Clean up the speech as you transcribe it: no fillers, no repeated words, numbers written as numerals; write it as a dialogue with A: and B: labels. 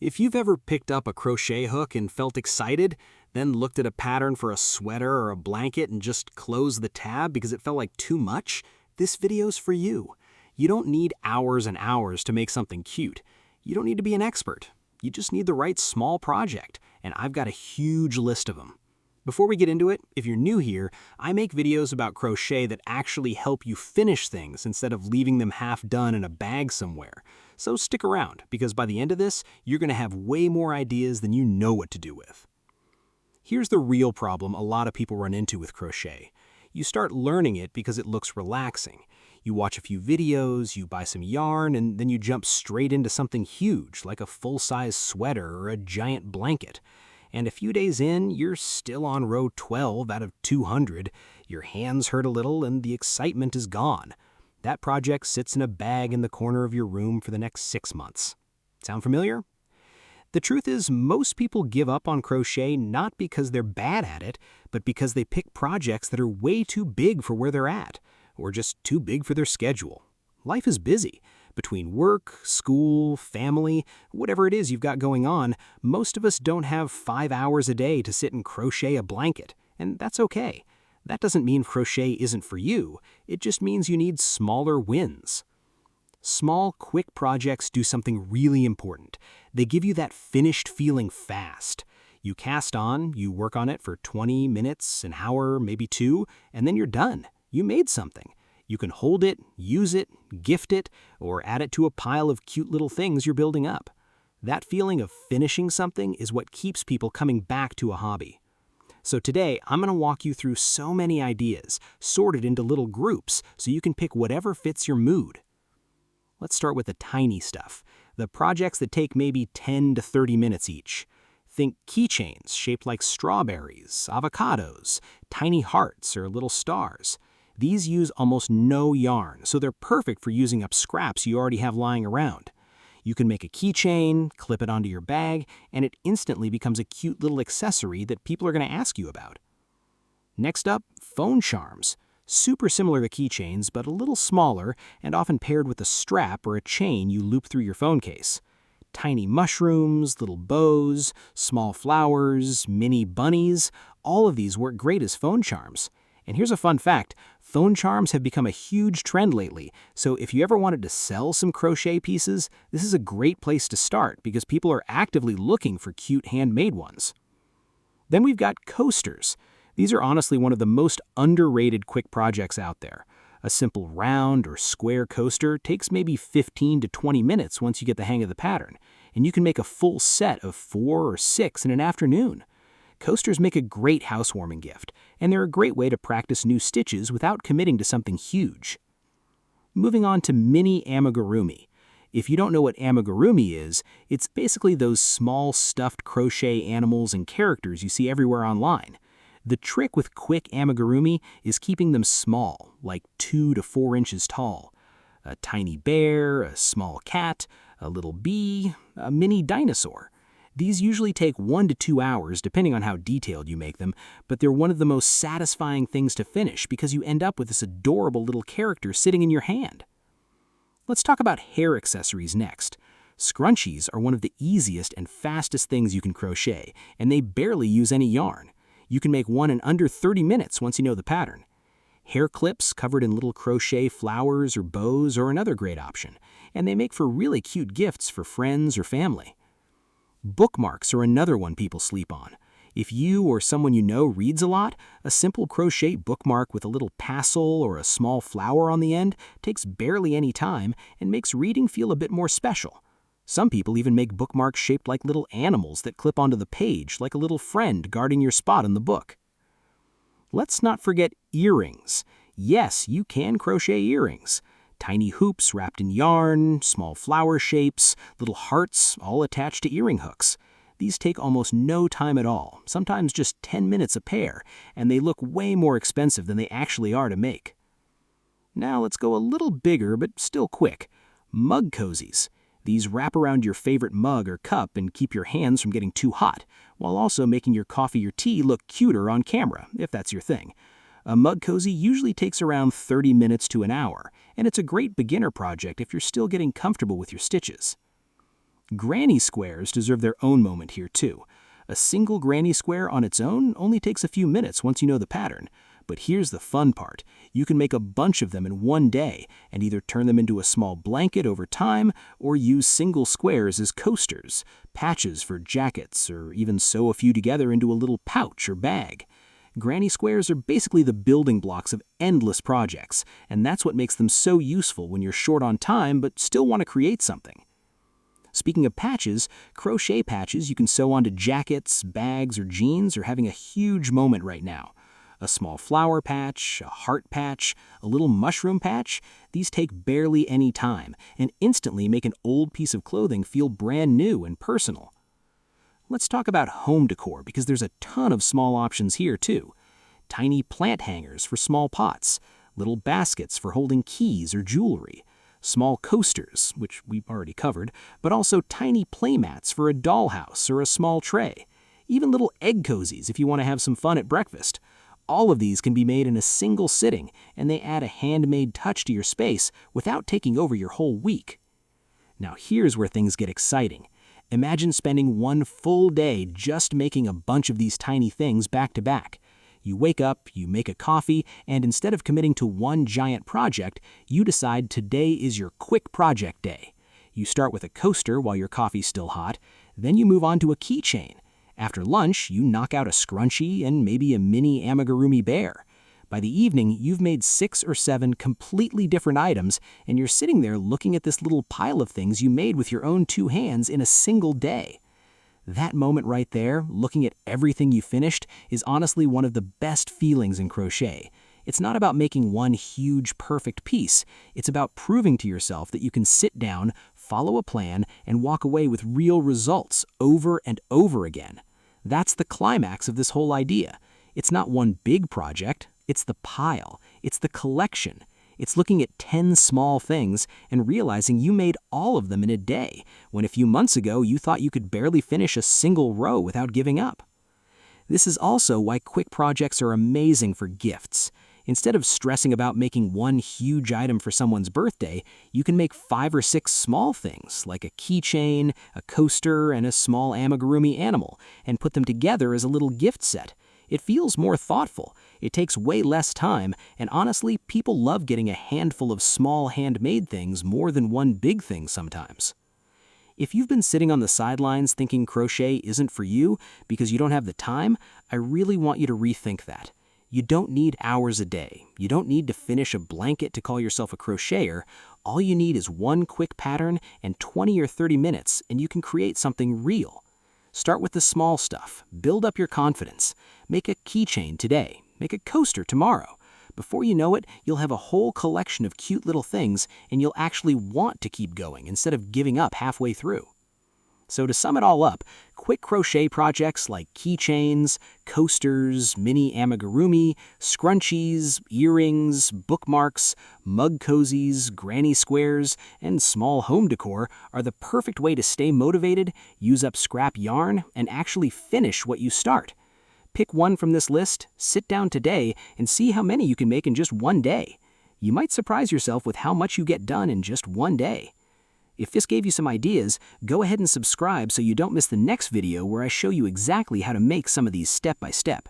A: If you've ever picked up a crochet hook and felt excited, then looked at a pattern for a sweater or a blanket and just closed the tab because it felt like too much, this video's for you. You don't need hours and hours to make something cute. You don't need to be an expert. You just need the right small project, and I've got a huge list of them. Before we get into it, if you're new here, I make videos about crochet that actually help you finish things instead of leaving them half done in a bag somewhere. So stick around, because by the end of this, you're going to have way more ideas than you know what to do with. Here's the real problem a lot of people run into with crochet. You start learning it because it looks relaxing. You watch a few videos, you buy some yarn, and then you jump straight into something huge, like a full-size sweater or a giant blanket. And a few days in, you're still on row 12 out of 200, your hands hurt a little, and the excitement is gone. That project sits in a bag in the corner of your room for the next 6 months. Sound familiar? The truth is, most people give up on crochet not because they're bad at it, but because they pick projects that are way too big for where they're at, or just too big for their schedule. Life is busy. Between work, school, family, whatever it is you've got going on, most of us don't have 5 hours a day to sit and crochet a blanket, and that's okay. That doesn't mean crochet isn't for you, it just means you need smaller wins. Small, quick projects do something really important. They give you that finished feeling fast. You cast on, you work on it for 20 minutes, an hour, maybe 2, and then you're done. You made something. You can hold it, use it, gift it, or add it to a pile of cute little things you're building up. That feeling of finishing something is what keeps people coming back to a hobby. So today, I'm going to walk you through so many ideas, sorted into little groups, so you can pick whatever fits your mood. Let's start with the tiny stuff, the projects that take maybe 10 to 30 minutes each. Think keychains shaped like strawberries, avocados, tiny hearts, or little stars. These use almost no yarn, so they're perfect for using up scraps you already have lying around. You can make a keychain, clip it onto your bag, and it instantly becomes a cute little accessory that people are going to ask you about. Next up, phone charms. Super similar to keychains, but a little smaller and often paired with a strap or a chain you loop through your phone case. Tiny mushrooms, little bows, small flowers, mini bunnies, all of these work great as phone charms. And here's a fun fact, phone charms have become a huge trend lately, so if you ever wanted to sell some crochet pieces, this is a great place to start because people are actively looking for cute handmade ones. Then we've got coasters. These are honestly one of the most underrated quick projects out there. A simple round or square coaster takes maybe 15 to 20 minutes once you get the hang of the pattern, and you can make a full set of 4 or 6 in an afternoon. Coasters make a great housewarming gift, and they're a great way to practice new stitches without committing to something huge. Moving on to mini amigurumi. If you don't know what amigurumi is, it's basically those small stuffed crochet animals and characters you see everywhere online. The trick with quick amigurumi is keeping them small, like 2 to 4 inches tall. A tiny bear, a small cat, a little bee, a mini dinosaur. These usually take 1 to 2 hours, depending on how detailed you make them, but they're one of the most satisfying things to finish because you end up with this adorable little character sitting in your hand. Let's talk about hair accessories next. Scrunchies are one of the easiest and fastest things you can crochet, and they barely use any yarn. You can make one in under 30 minutes once you know the pattern. Hair clips covered in little crochet flowers or bows are another great option, and they make for really cute gifts for friends or family. Bookmarks are another one people sleep on. If you or someone you know reads a lot, a simple crochet bookmark with a little tassel or a small flower on the end takes barely any time and makes reading feel a bit more special. Some people even make bookmarks shaped like little animals that clip onto the page, like a little friend guarding your spot in the book. Let's not forget earrings. Yes, you can crochet earrings. Tiny hoops wrapped in yarn, small flower shapes, little hearts, all attached to earring hooks. These take almost no time at all, sometimes just 10 minutes a pair, and they look way more expensive than they actually are to make. Now let's go a little bigger, but still quick. Mug cozies. These wrap around your favorite mug or cup and keep your hands from getting too hot, while also making your coffee or tea look cuter on camera, if that's your thing. A mug cozy usually takes around 30 minutes to an hour, and it's a great beginner project if you're still getting comfortable with your stitches. Granny squares deserve their own moment here too. A single granny square on its own only takes a few minutes once you know the pattern. But here's the fun part. You can make a bunch of them in one day and either turn them into a small blanket over time or use single squares as coasters, patches for jackets, or even sew a few together into a little pouch or bag. Granny squares are basically the building blocks of endless projects, and that's what makes them so useful when you're short on time but still want to create something. Speaking of patches, crochet patches you can sew onto jackets, bags, or jeans are having a huge moment right now. A small flower patch, a heart patch, a little mushroom patch, these take barely any time and instantly make an old piece of clothing feel brand new and personal. Let's talk about home decor because there's a ton of small options here too. Tiny plant hangers for small pots, little baskets for holding keys or jewelry, small coasters, which we've already covered, but also tiny playmats for a dollhouse or a small tray, even little egg cozies if you want to have some fun at breakfast. All of these can be made in a single sitting, and they add a handmade touch to your space without taking over your whole week. Now here's where things get exciting. Imagine spending one full day just making a bunch of these tiny things back to back. You wake up, you make a coffee, and instead of committing to one giant project, you decide today is your quick project day. You start with a coaster while your coffee's still hot, then you move on to a keychain. After lunch, you knock out a scrunchie and maybe a mini amigurumi bear. By the evening, you've made 6 or 7 completely different items, and you're sitting there looking at this little pile of things you made with your own 2 hands in a single day. That moment right there, looking at everything you finished, is honestly one of the best feelings in crochet. It's not about making one huge, perfect piece. It's about proving to yourself that you can sit down, follow a plan, and walk away with real results over and over again. That's the climax of this whole idea. It's not one big project. It's the pile. It's the collection. It's looking at 10 small things and realizing you made all of them in a day, when a few months ago you thought you could barely finish a single row without giving up. This is also why quick projects are amazing for gifts. Instead of stressing about making one huge item for someone's birthday, you can make 5 or 6 small things, like a keychain, a coaster, and a small amigurumi animal, and put them together as a little gift set. It feels more thoughtful, it takes way less time, and honestly, people love getting a handful of small handmade things more than one big thing sometimes. If you've been sitting on the sidelines thinking crochet isn't for you because you don't have the time, I really want you to rethink that. You don't need hours a day. You don't need to finish a blanket to call yourself a crocheter. All you need is one quick pattern and 20 or 30 minutes, and you can create something real. Start with the small stuff. Build up your confidence. Make a keychain today. Make a coaster tomorrow. Before you know it, you'll have a whole collection of cute little things, and you'll actually want to keep going instead of giving up halfway through. So to sum it all up, quick crochet projects like keychains, coasters, mini amigurumi, scrunchies, earrings, bookmarks, mug cozies, granny squares, and small home decor are the perfect way to stay motivated, use up scrap yarn, and actually finish what you start. Pick one from this list, sit down today, and see how many you can make in just one day. You might surprise yourself with how much you get done in just one day. If this gave you some ideas, go ahead and subscribe so you don't miss the next video where I show you exactly how to make some of these step by step.